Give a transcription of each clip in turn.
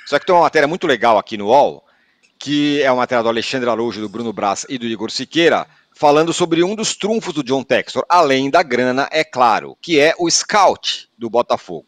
Só que tem uma matéria muito legal aqui no UOL, que é uma matéria do Alexandre Araújo, do Bruno Brás e do Igor Siqueira, falando sobre um dos trunfos do John Textor, além da grana, é claro, que é o scout do Botafogo.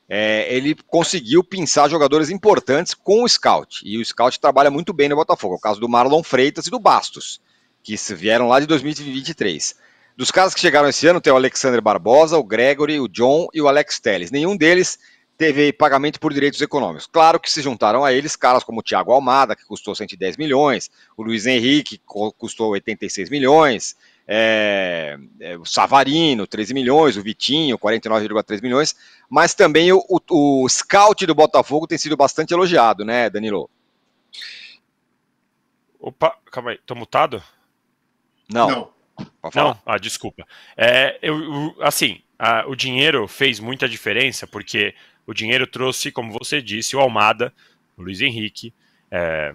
Ele conseguiu pinçar jogadores importantes com o scout, e o scout trabalha muito bem no Botafogo, é o caso do Marlon Freitas e do Bastos, que vieram lá de 2023. Dos caras que chegaram esse ano, tem o Alexander Barbosa, o Gregory, o John e o Alex Telles. Nenhum deles teve pagamento por direitos econômicos. Claro que se juntaram a eles caras como o Thiago Almada, que custou 110 milhões, o Luiz Henrique, que custou 86 milhões, o Savarino, 13 milhões, o Vitinho, 49,3 milhões, mas também o scout do Botafogo tem sido bastante elogiado, né, Danilo? Opa, calma aí, tô mutado? Não. Não? Ah, desculpa. O dinheiro fez muita diferença, porque o dinheiro trouxe, como você disse, o Almada, o Luiz Henrique,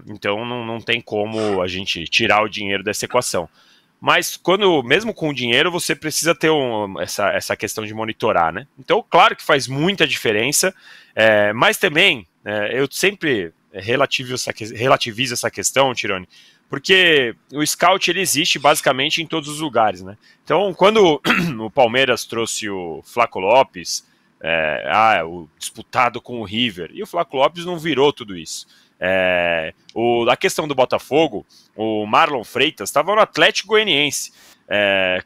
então não tem como a gente tirar o dinheiro dessa equação. Mas mesmo com o dinheiro, você precisa ter essa questão de monitorar, né? Então, claro que faz muita diferença, mas também eu sempre relativizo essa questão, Tironi, porque o scout ele existe basicamente em todos os lugares, né? Então, quando o Palmeiras trouxe o Flaco Lopes, o disputado com o River, e o Flaco Lopes não virou tudo isso. A questão do Botafogo, o Marlon Freitas estava no Atlético Goianiense.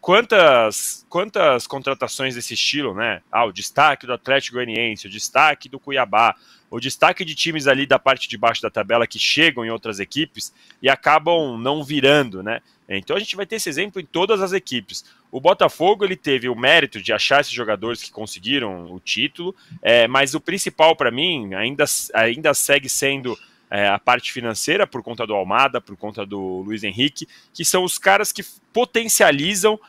Quantas contratações desse estilo, né? O destaque do Atlético Goianiense, o destaque do Cuiabá, o destaque de times ali da parte de baixo da tabela que chegam em outras equipes e acabam não virando, né? Então a gente vai ter esse exemplo em todas as equipes. O Botafogo ele teve o mérito de achar esses jogadores que conseguiram o título, mas o principal para mim ainda segue sendo a parte financeira, por conta do Almada, por conta do Luiz Henrique, que são os caras que potencializam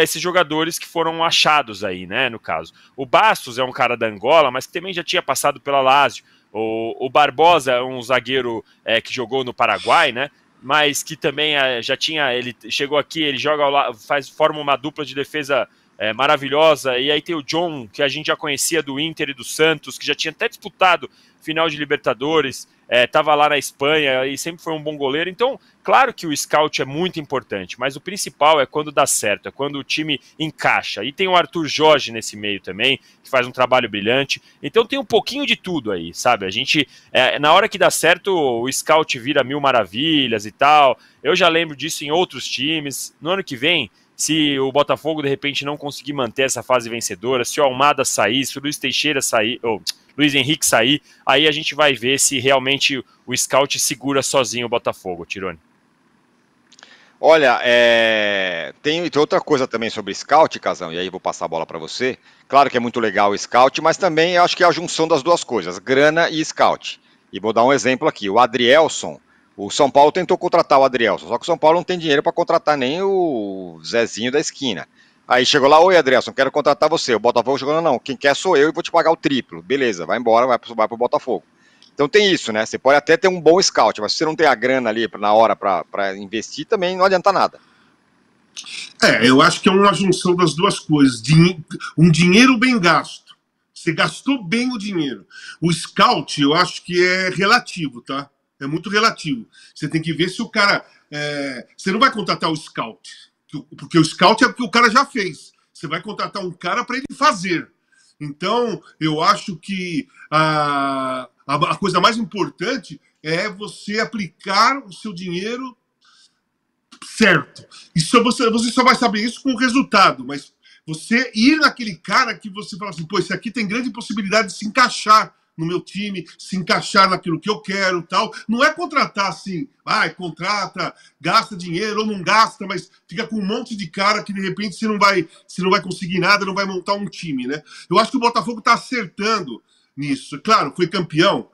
esses jogadores que foram achados aí, né, no caso. O Bastos é um cara da Angola, mas que também já tinha passado pela Lazio. O Barbosa é um zagueiro que jogou no Paraguai, né, mas que também ele chegou aqui, ele joga lá, forma uma dupla de defesa maravilhosa, e aí tem o John, que a gente já conhecia do Inter e do Santos, que já tinha até disputado final de Libertadores, estava lá na Espanha e sempre foi um bom goleiro. Então, claro que o scout é muito importante, mas o principal é quando dá certo, é quando o time encaixa. E tem o Arthur Jorge nesse meio também, que faz um trabalho brilhante. Então tem um pouquinho de tudo aí, sabe? A gente, na hora que dá certo, o scout vira mil maravilhas e tal. Eu já lembro disso em outros times. No ano que vem, se o Botafogo de repente não conseguir manter essa fase vencedora, se o Almada sair, se o Luiz Teixeira sair, ou Luiz Henrique sair, aí a gente vai ver se realmente o scout segura sozinho o Botafogo, Tironi. Olha, tem outra coisa também sobre scout, Casão, e aí vou passar a bola para você. Claro que é muito legal o scout, mas também eu acho que é a junção das duas coisas, grana e scout. E vou dar um exemplo aqui, o Adrielson. O São Paulo tentou contratar o Adrielson, só que o São Paulo não tem dinheiro para contratar nem o Zezinho da esquina. Aí chegou lá, oi Adrielson, quero contratar você. O Botafogo chegou, não, quem quer sou eu e vou te pagar o triplo. Beleza, vai embora, vai pro Botafogo. Então tem isso, né? Você pode até ter um bom scout, mas se você não tem a grana ali na hora para investir, também não adianta nada. Eu acho que é uma junção das duas coisas. Um dinheiro bem gasto. Você gastou bem o dinheiro. O scout, eu acho que é relativo, tá? É muito relativo. Você tem que ver se o cara... Você não vai contratar o scout, porque o scout é porque o cara já fez. Você vai contratar um cara para ele fazer. Então, eu acho que a coisa mais importante é você aplicar o seu dinheiro certo. Isso você só vai saber isso com o resultado, mas você ir naquele cara que você fala assim, pô, esse aqui tem grande possibilidade de se encaixar no meu time, se encaixar naquilo que eu quero, tal. Não é contratar assim, contrata, gasta dinheiro ou não gasta, mas fica com um monte de cara que de repente você não vai conseguir nada, não vai montar um time, né? Eu acho que o Botafogo está acertando nisso. Claro, foi campeão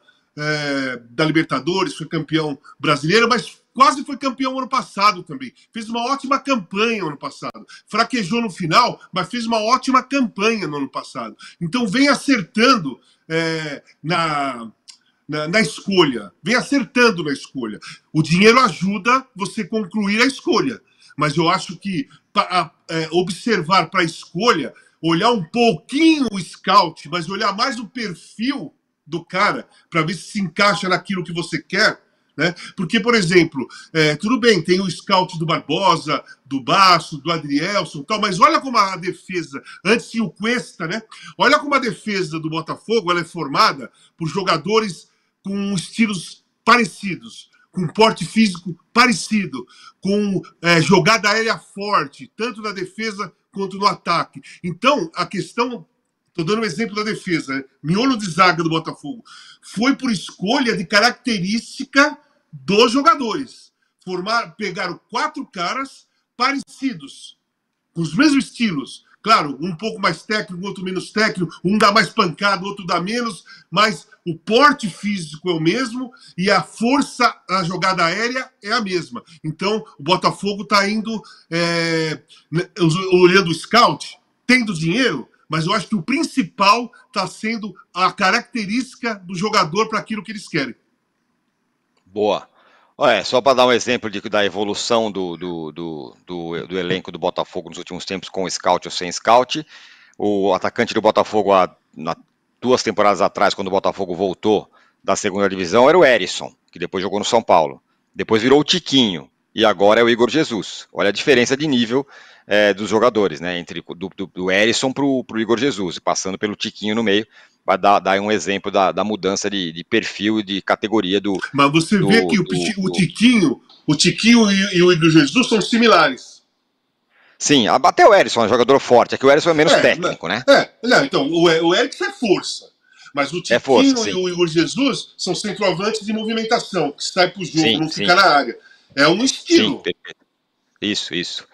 da Libertadores, foi campeão brasileiro, mas quase foi campeão ano passado também. Fez uma ótima campanha ano passado. Fraquejou no final, mas fez uma ótima campanha no ano passado. Então vem acertando na escolha. Vem acertando na escolha. O dinheiro ajuda você concluir a escolha. Mas eu acho que observar para a escolha, olhar um pouquinho o scout, mas olhar mais o perfil do cara para ver se encaixa naquilo que você quer, né? Porque, por exemplo, tudo bem, tem o scout do Barbosa, do Basso, do Adrielson e tal, mas olha como a defesa, antes tinha o Cuesta, né? Olha como a defesa do Botafogo ela é formada por jogadores com estilos parecidos, com porte físico parecido, com jogada aérea forte, tanto na defesa quanto no ataque. Então, a questão, estou dando um exemplo da defesa, né? Miolo de zaga do Botafogo foi por escolha de característica dos jogadores. Pegaram 4 caras parecidos, com os mesmos estilos. Claro, um pouco mais técnico, outro menos técnico, um dá mais pancada, outro dá menos, mas o porte físico é o mesmo e a força, a jogada aérea é a mesma. Então, o Botafogo está indo, olhando o scout, tendo dinheiro, mas eu acho que o principal está sendo a característica do jogador para aquilo que eles querem. Boa. Olha, só para dar um exemplo da evolução do elenco do Botafogo nos últimos tempos, com scout ou sem scout, o atacante do Botafogo, 2 temporadas atrás, quando o Botafogo voltou da segunda divisão, era o Erisson, que depois jogou no São Paulo. Depois virou o Tiquinho, e agora é o Igor Jesus. Olha a diferença de nível dos jogadores, né? Entre do Erisson para o Igor Jesus, passando pelo Tiquinho no meio. Vai dar um exemplo da mudança de perfil e de categoria do... Mas você vê que o Tiquinho e o Igor Jesus são similares. Sim, até o Erisson é um jogador forte, é que o Erisson é menos técnico, né? Não, então, o Erisson é força. Mas o Tiquinho e o Igor Jesus são centroavantes de movimentação, que sai pro jogo, não fica na área. É um estilo. Sim, perfeito. Isso.